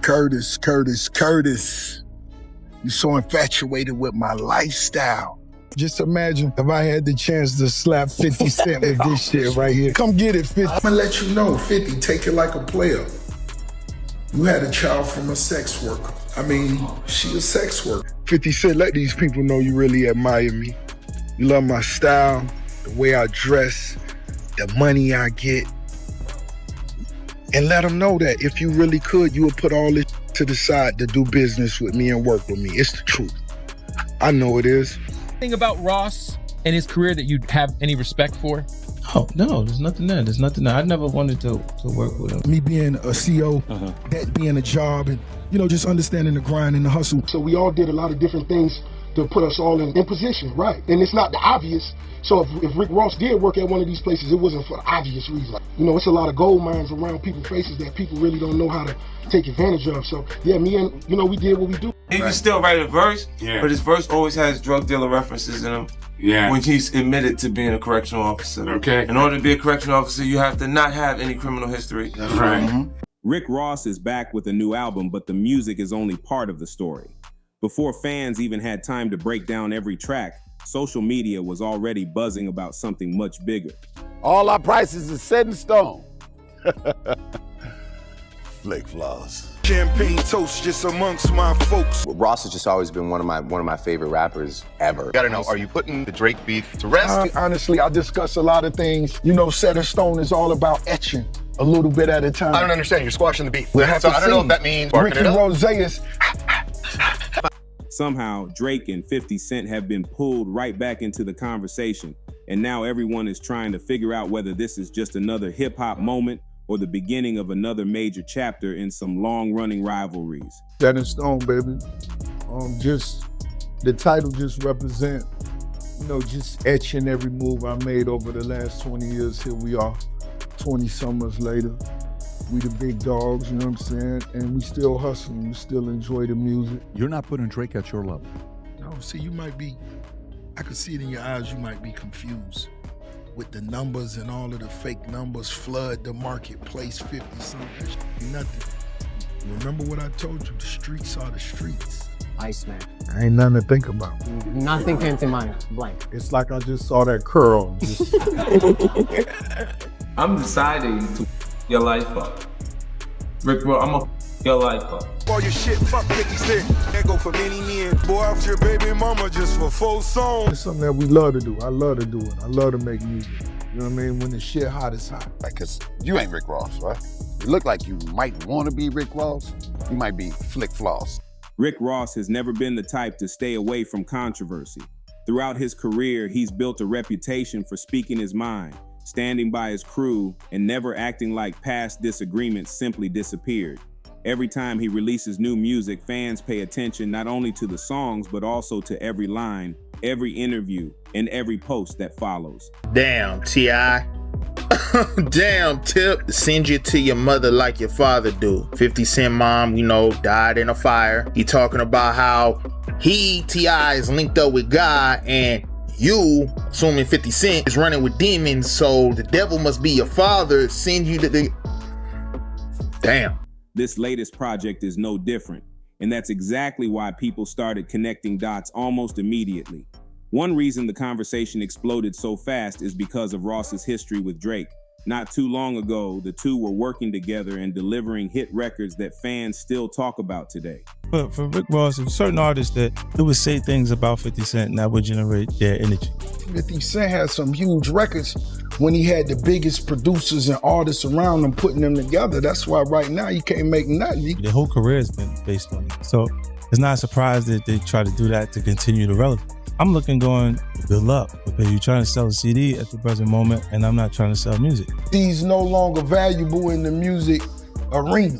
Curtis. You're so infatuated with my lifestyle. Just imagine if I had the chance to slap 50 Cent with this shit right here. Come get it, 50. I'm gonna let you know, 50, take it like a player. You had a child from a sex worker. I mean, she a sex worker. 50 Cent, let these people know you really admire me. You love my style, the way I dress, the money I get. And let them know that if you really could, you would put all this to the side to do business with me and work with me. It's the truth. I know it is. Thing about Ross and his career that you'd have any respect for? Oh, no, there's nothing there. I never wanted to work with him. Me being a CEO, that being a job, and, you know, just understanding the grind and the hustle. So we all did a lot of different things to put us all in position, right? And it's not the obvious. So if Rick Ross did work at one of these places, it wasn't for the obvious reason. You know, it's a lot of gold mines around people's faces that people really don't know how to take advantage of. So yeah, me and, you know, we did what we do. He can still write a verse, but his verse always has drug dealer references in him. Yeah. When he's admitted to being a correctional officer. Okay. In order to be a correctional officer, you have to not have any criminal history. That's right. Mm-hmm. Rick Ross is back with a new album, but the music is only part of the story. Before fans even had time to break down every track, social media was already buzzing about something much bigger. All our prices are set in stone. Flick flaws. Champagne toast just amongst my folks. Ross has just always been one of my favorite rappers ever. Gotta know, are you putting the Drake beef to rest? Honestly, I discuss a lot of things. You know, Set in Stone is all about etching a little bit at a time. I don't understand, you're squashing the beef. We'll have so to I don't know see. if that means barking Ricky it up. Rose is... Somehow, Drake and 50 Cent have been pulled right back into the conversation, and now everyone is trying to figure out whether this is just another hip-hop moment or the beginning of another major chapter in some long-running rivalries. Set in Stone, baby. Just the title just represent, you know, just etching every move I made over the last 20 years. Here we are, 20 summers later. We the big dogs, you know what I'm saying? And we still hustling, we still enjoy the music. You're not putting Drake at your level. No, see, you might be, I can see it in your eyes, you might be confused with the numbers and all of the fake numbers flood the marketplace, 50 something, nothing. Remember what I told you, the streets are the streets. Iceman. I ain't nothing to think about. Nothing came to mind, blank. It's like I just saw that curl. I'm deciding to your life up. Rick, bro, I'm gonna your life up. All your shit, fuck 50 Cent. That go for many men. Boy, off your baby mama just for full song. It's something that we love to do. I love to do it. I love to make music. You know what I mean? When the shit hot, it's hot. Like, cause you ain't Rick Ross, right? You look like you might want to be Rick Ross. You might be Flick Floss. Rick Ross has never been the type to stay away from controversy. Throughout his career, he's built a reputation for speaking his mind, standing by his crew, and never acting like past disagreements simply disappeared. Every time he releases new music, fans pay attention not only to the songs, but also to every line, every interview, and every post that follows. Damn, T.I. Damn, Tip. Send you to your mother like your father do. 50 Cent mom, you know, died in a fire. He talking about how T.I. is linked up with God, and you, assuming 50 Cent, is running with demons, so the devil must be your father, send you to the... Damn. This latest project is no different, and that's exactly why people started connecting dots almost immediately. One reason the conversation exploded so fast is because of Ross's history with Drake. Not too long ago, the two were working together and delivering hit records that fans still talk about today. But for Rick Ross, there's certain artists that it would say things about 50 Cent and that would generate their energy. 50 Cent had some huge records when he had the biggest producers and artists around him putting them together. That's why right now he can't make nothing. Their whole career has been based on it. So it's not a surprise that they try to do that to continue the relevance. I'm looking going, good luck, because you're trying to sell a CD at the present moment, and I'm not trying to sell music. He's no longer valuable in the music arena.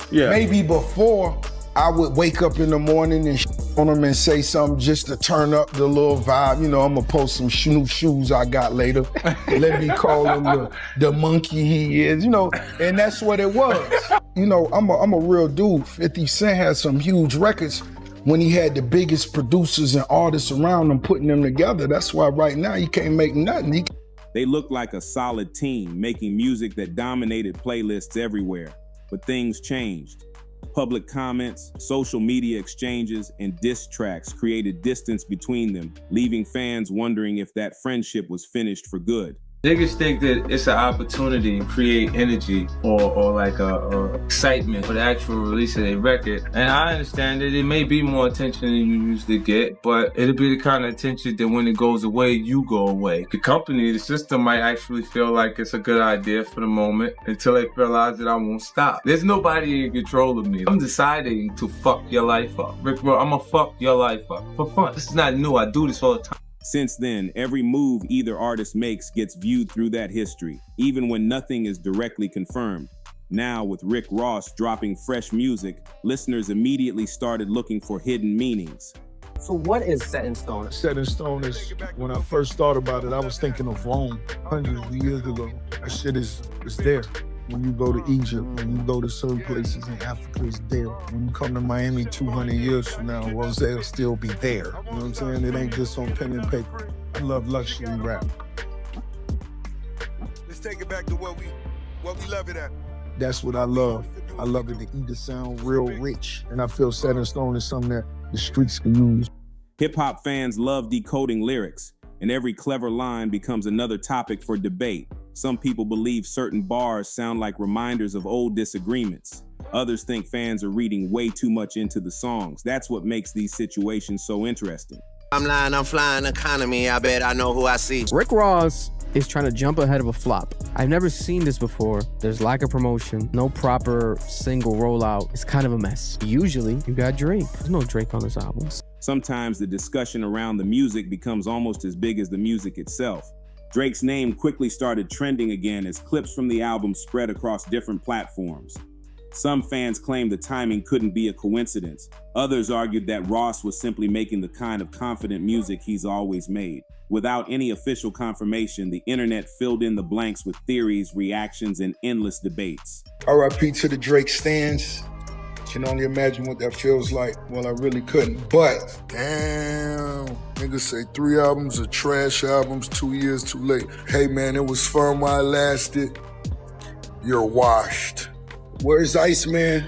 Yeah. Maybe before, I would wake up in the morning and on him and say something just to turn up the little vibe. You know, I'm gonna post some new shoes I got later. Let me call him the monkey he is, you know, and that's what it was. You know, I'm a real dude. 50 Cent has some huge records when he had the biggest producers and artists around him putting them together. That's why right now he can't make nothing. They look like a solid team, making music that dominated playlists everywhere. But things changed. Public comments, social media exchanges, and diss tracks created distance between them, leaving fans wondering if that friendship was finished for good. Niggas think that it's an opportunity to create energy or like a excitement for the actual release of their record. And I understand that it may be more attention than you usually get, but it'll be the kind of attention that when it goes away, you go away. The company, the system might actually feel like it's a good idea for the moment until they realize that I won't stop. There's nobody in control of me. I'm deciding to fuck your life up. Rick, bro, I'm gonna fuck your life up for fun. This is not new. I do this all the time. Since then, every move either artist makes gets viewed through that history, even when nothing is directly confirmed. Now, with Rick Ross dropping fresh music, listeners immediately started looking for hidden meanings. So what is Set in Stone? Set in Stone is, when I first thought about it, I was thinking of Rome hundreds of years ago. That shit is there. When you go to Egypt, when you go to certain places in Africa, it's there. When you come to Miami 200 years from now, Rose'll still be there. You know what I'm saying? It ain't just on pen and paper. I love luxury rap. Let's take it back to what we love it at. That's what I love. I love it to either sound real rich. And I feel Set in Stone is something that the streets can use. Hip-hop fans love decoding lyrics, and every clever line becomes another topic for debate. Some people believe certain bars sound like reminders of old disagreements. Others think fans are reading way too much into the songs. That's what makes these situations so interesting. I'm lying, I'm flying economy. I bet I know who I see. Rick Ross is trying to jump ahead of a flop. I've never seen this before. There's lack of promotion, no proper single rollout. It's kind of a mess. Usually, you got Drake. There's no Drake on this album. Sometimes the discussion around the music becomes almost as big as the music itself. Drake's name quickly started trending again as clips from the album spread across different platforms. Some fans claimed the timing couldn't be a coincidence. Others argued that Ross was simply making the kind of confident music he's always made. Without any official confirmation, the internet filled in the blanks with theories, reactions, and endless debates. R.I.P. to the Drake stans. Can only imagine what that feels like. Well, I really couldn't, but damn, niggas say 3 albums are trash albums, 2 years too late. Hey man, it was fun while it lasted. You're washed. Where's Iceman?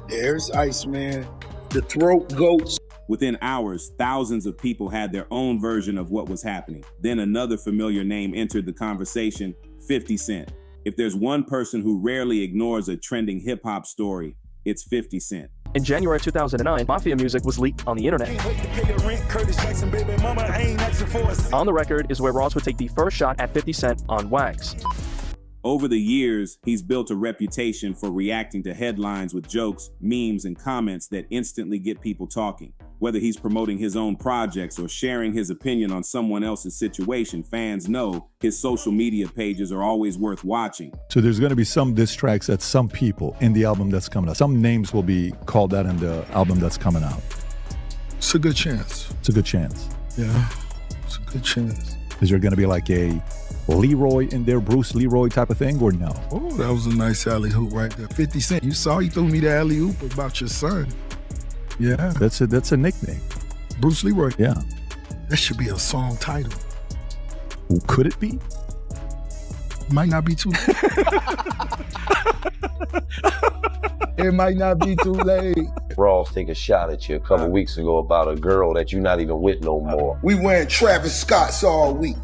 There's Iceman. The throat goats. Within hours, thousands of people had their own version of what was happening. Then another familiar name entered the conversation, 50 Cent. If there's one person who rarely ignores a trending hip-hop story, it's 50 Cent. In January 2009, Mafia music was leaked on the internet. On the record is where Ross would take the first shot at 50 Cent on wax. Over the years, he's built a reputation for reacting to headlines with jokes, memes, and comments that instantly get people talking. Whether he's promoting his own projects or sharing his opinion on someone else's situation, fans know his social media pages are always worth watching. So there's going to be some diss tracks at some people in the album that's coming out. Some names will be called out in the album that's coming out. It's a good chance. It's a good chance. Yeah, it's a good chance. Is there going to be like a Leroy in there, Bruce Leroy type of thing, or no? Oh, that was a nice alley-oop right there. 50 Cent, you saw he threw me the alley-oop about your son. Yeah. That's a nickname. Bruce Leroy? Yeah. That should be a song title. Well, could it be? Might not be too It might not be too late. Ross take a shot at you a couple weeks ago about a girl that you're not even with no more. We wearing Travis Scotts all week.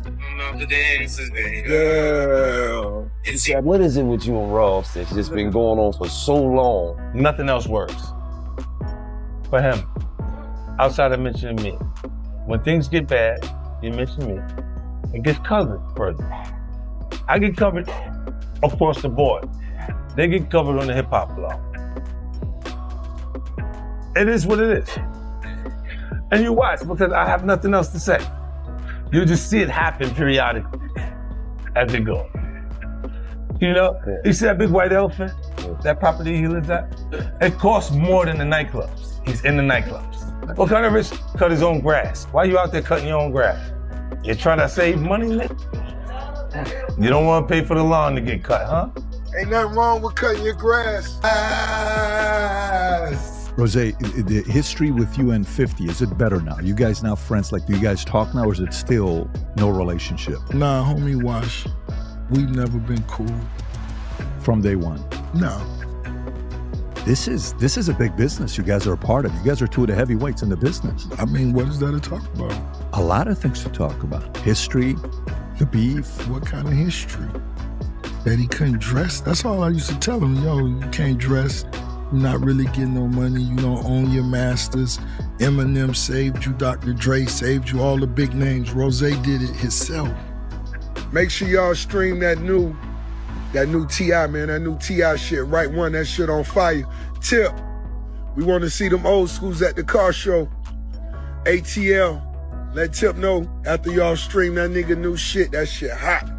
Girl. What is it with you and Ross that's just been going on for so long? Nothing else works for him outside of mentioning me. When things get bad, you mention me. It gets covered further. I get covered across the board. They get covered on the hip hop blog. It is what it is. And you watch because I have nothing else to say. You just see it happen periodically as it goes. You know, you see that big white elephant, that property he lives at? It costs more than the nightclubs. He's in the nightclubs. What kind of rich cut his own grass? Why are you out there cutting your own grass? You're trying to save money, nigga? You don't want to pay for the lawn to get cut, huh? Ain't nothing wrong with cutting your grass. Rose, the history with you and 50, is it better now? You guys now friends? Like, do you guys talk now, or is it still no relationship? Nah, homie Wash, we've never been cool. From day one? No. This is a big business you guys are a part of. You guys are two of the heavyweights in the business. I mean, what is there to talk about? A lot of things to talk about. History, the beef. What kind of history? That he couldn't dress? That's all I used to tell him. Yo, you can't dress. You're not really getting no money. You don't own your masters. Eminem saved you. Dr. Dre saved you. All the big names. Rose did it himself. Make sure y'all stream that new T.I., man. That new T.I. shit. Right One, that shit on fire. Tip, we want to see them old schools at the car show. ATL, let Tip know after y'all stream that nigga new shit. That shit hot.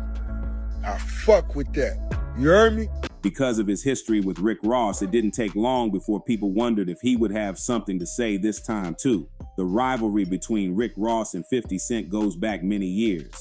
I fuck with that. You heard me? Because of his history with Rick Ross, it didn't take long before people wondered if he would have something to say this time too. The rivalry between Rick Ross and 50 Cent goes back many years.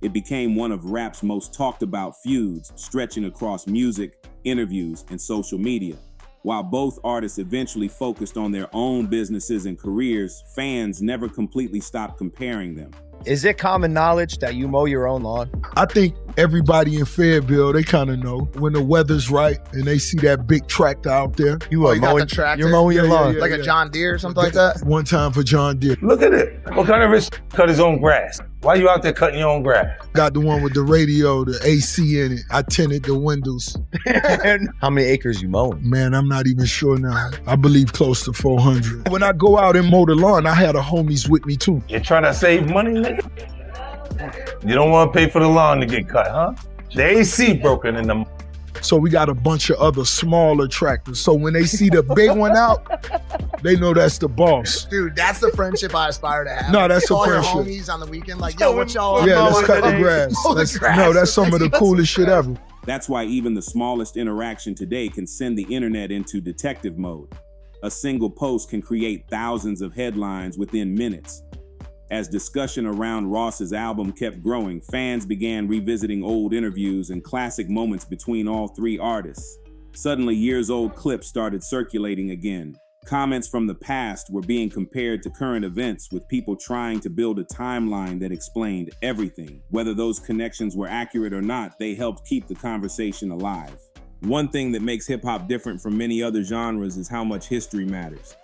It became one of rap's most talked about feuds, stretching across music, interviews, and social media. While both artists eventually focused on their own businesses and careers, fans never completely stopped comparing them. Is it common knowledge that you mow your own lawn? I think everybody in Fayetteville, they kind of know when the weather's right and they see that big tractor out there. You got the tractor? You're mowing your lawn. Like a John Deere or something like that? One time for John Deere. Look at it. What kind of rich cut his own grass? Why you out there cutting your own grass? Got the one with the radio, the AC in it. I tinted the windows. How many acres you mowing? Man, I'm not even sure now. I believe close to 400. When I go out and mow the lawn, I had a homies with me too. You're trying to save money, nigga? You don't want to pay for the lawn to get cut, huh? The AC broken in the... So we got a bunch of other smaller tractors. So when they see the big one out, they know that's the boss. Dude, that's the friendship I aspire to have. No, that's all a friendship. Your homies on the weekend, like, yo, what y'all? Yeah, let's cut the grass. No, that's some of the coolest shit ever. That's why even the smallest interaction today can send the internet into detective mode. A single post can create thousands of headlines within minutes. As discussion around Ross's album kept growing, fans began revisiting old interviews and classic moments between all three artists. Suddenly, years-old clips started circulating again. Comments from the past were being compared to current events, with people trying to build a timeline that explained everything. Whether those connections were accurate or not, they helped keep the conversation alive. One thing that makes hip-hop different from many other genres is how much history matters.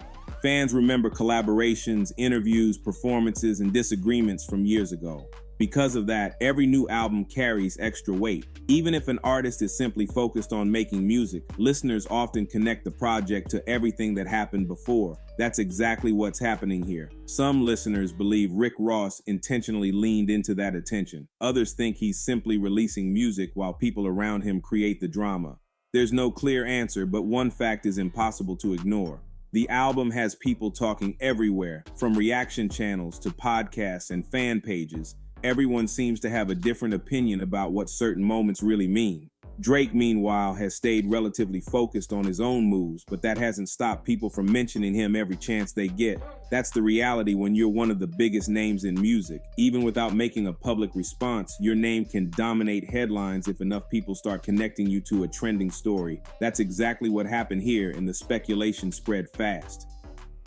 Fans remember collaborations, interviews, performances, and disagreements from years ago. Because of that, every new album carries extra weight. Even if an artist is simply focused on making music, listeners often connect the project to everything that happened before. That's exactly what's happening here. Some listeners believe Rick Ross intentionally leaned into that attention. Others think he's simply releasing music while people around him create the drama. There's no clear answer, but one fact is impossible to ignore. The album has people talking everywhere, from reaction channels to podcasts and fan pages. Everyone seems to have a different opinion about what certain moments really mean. Drake, meanwhile, has stayed relatively focused on his own moves, but that hasn't stopped people from mentioning him every chance they get. That's the reality when you're one of the biggest names in music. Even without making a public response, your name can dominate headlines if enough people start connecting you to a trending story. That's exactly what happened here, and the speculation spread fast.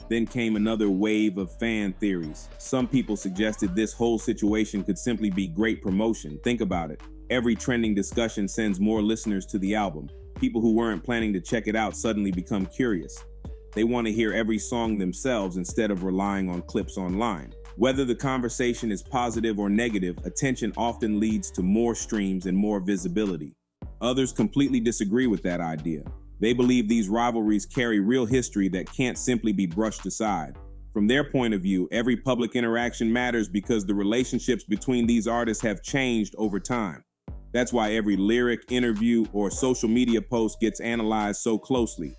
Then came another wave of fan theories. Some people suggested this whole situation could simply be great promotion. Think about it. Every trending discussion sends more listeners to the album. People who weren't planning to check it out suddenly become curious. They want to hear every song themselves instead of relying on clips online. Whether the conversation is positive or negative, attention often leads to more streams and more visibility. Others completely disagree with that idea. They believe these rivalries carry real history that can't simply be brushed aside. From their point of view, every public interaction matters because the relationships between these artists have changed over time. That's why every lyric, interview, or social media post gets analyzed so closely.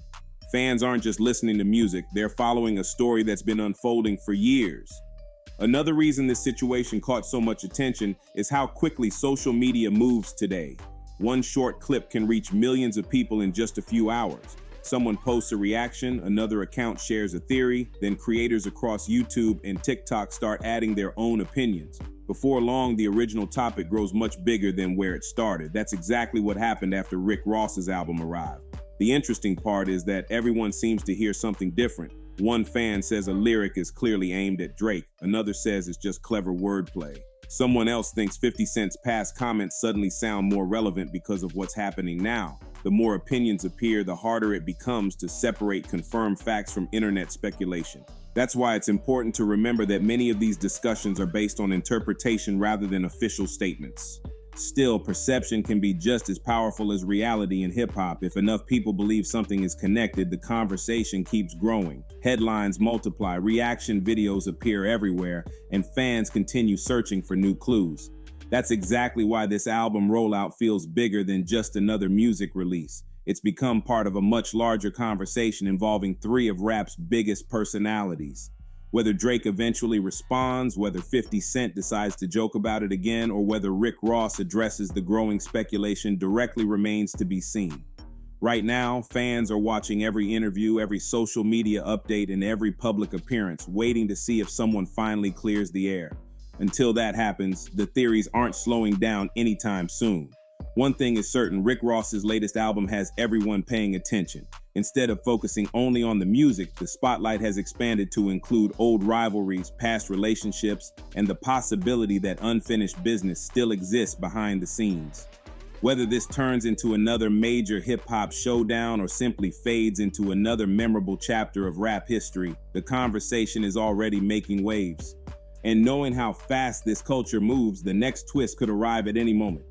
Fans aren't just listening to music, they're following a story that's been unfolding for years. Another reason this situation caught so much attention is how quickly social media moves today. One short clip can reach millions of people in just a few hours. Someone posts a reaction, another account shares a theory, then creators across YouTube and TikTok start adding their own opinions. Before long, the original topic grows much bigger than where it started. That's exactly what happened after Rick Ross's album arrived. The interesting part is that everyone seems to hear something different. One fan says a lyric is clearly aimed at Drake. Another says it's just clever wordplay. Someone else thinks 50 Cent's past comments suddenly sound more relevant because of what's happening now. The more opinions appear, the harder it becomes to separate confirmed facts from internet speculation. That's why it's important to remember that many of these discussions are based on interpretation rather than official statements. Still, perception can be just as powerful as reality in hip-hop. If enough people believe something is connected, the conversation keeps growing. Headlines multiply, reaction videos appear everywhere, and fans continue searching for new clues. That's exactly why this album rollout feels bigger than just another music release. It's become part of a much larger conversation involving three of rap's biggest personalities. Whether Drake eventually responds, whether 50 Cent decides to joke about it again, or whether Rick Ross addresses the growing speculation directly remains to be seen. Right now, fans are watching every interview, every social media update, and every public appearance, waiting to see if someone finally clears the air. Until that happens, the theories aren't slowing down anytime soon. One thing is certain, Rick Ross's latest album has everyone paying attention. Instead of focusing only on the music, the spotlight has expanded to include old rivalries, past relationships, and the possibility that unfinished business still exists behind the scenes. Whether this turns into another major hip-hop showdown or simply fades into another memorable chapter of rap history, the conversation is already making waves. And knowing how fast this culture moves, the next twist could arrive at any moment.